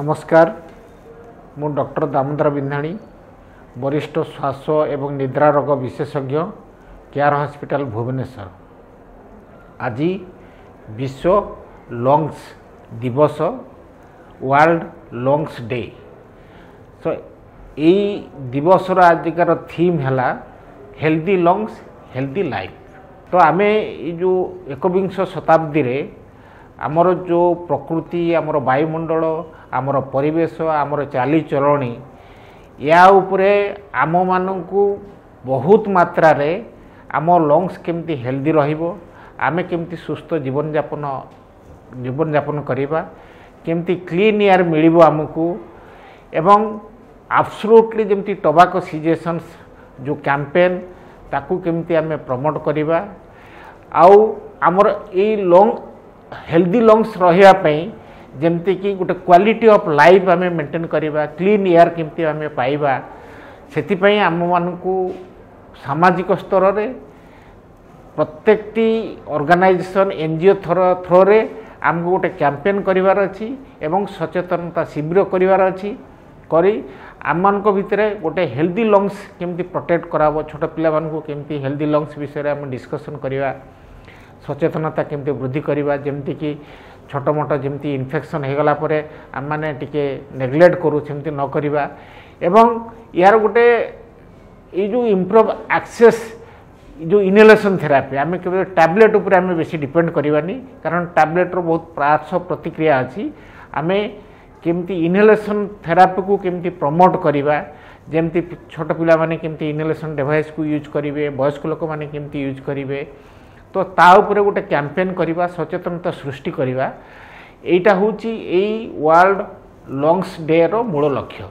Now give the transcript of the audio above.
नमस्कार मु डॉक्टर दामोदर बिंधाणी वरिष्ठ श्वास एवं निद्रा रोग विशेषज्ञ केयर हॉस्पिटल भुवनेश्वर। आज विश्व लंग्स दिवस वर्ल्ड लंग्स डे। तो यही दिवस आजिकार थीम है हेल्दी लंग्स हेल्दी लाइफ। तो आमे जो एकविंश शताब्दी रे आमर जो प्रकृति आमर वायुमंडल आमर परिवेश आमर चालीचलणी या उपरे आम मानू बहुत मात्रा रे आम लंग्स केमती हेल्दी रहिबो, आमे केमती सुस्थ जीवन यापन करिबा, केमती क्लीन एयर मिलिबो आमको एवं एब्सोल्युटली जेमती टोबैको सिजेशंस जो कैंपेन ताकू केमती आमे प्रमोट करिबा आउ आमर ए लंग हेल्दी लंग्स रहिया पई जेमती कि गोटे क्वालिटी ऑफ लाइफ आमे मेंटेन करिबा, क्लीन एयर केमती आमे पाइबा, सेति पई आम मानकू सामाजिक स्तर रे प्रत्येकटी ऑर्गेनाइजेशन एनजीओ थ्रो रे आमको गोटे कैंपेन करिवार अछि एवं सचेतनता शिविर करिवार अछि करी आम मानक भितरे गोटे हेल्दी लंग्स केमती प्रोटेक्ट कराबो, छोट पिला मानकू केमती हेल्दी लंग्स विषय आम डिस्कशन करिवा, सचेतनता केमती वृद्धि करिवा, जेमती कि छोट मोट जमी इन्फेक्शन हो गला परे आम माने टिके नेग्लेक्ट करू सेमती न करिवा एवं यार गोटे ये जो इम्प्रूव एक्सेस जो इनहेलेशन थेरापी आम केवल टैबलेट उपर आम बेसी डिपेंड करवानी, कारण टैबलेट रो बहुत पार्श्व प्रतिक्रिया अच्छी। आम केमती इनहेलेशन थेरापी को केमती प्रमोट करिवा, जेमती छोट पिला माने केमती इनहेलेशन डिवाइस को यूज करिवे, वयस्क लोक माने केमती यूज करिवे, तो ता उपरे गोटे कैंपेन करिवा, सचेतनता सृष्टि करिवा। एटा होची एई वर्ल्ड लंग्स डे रो मूल लक्ष्य।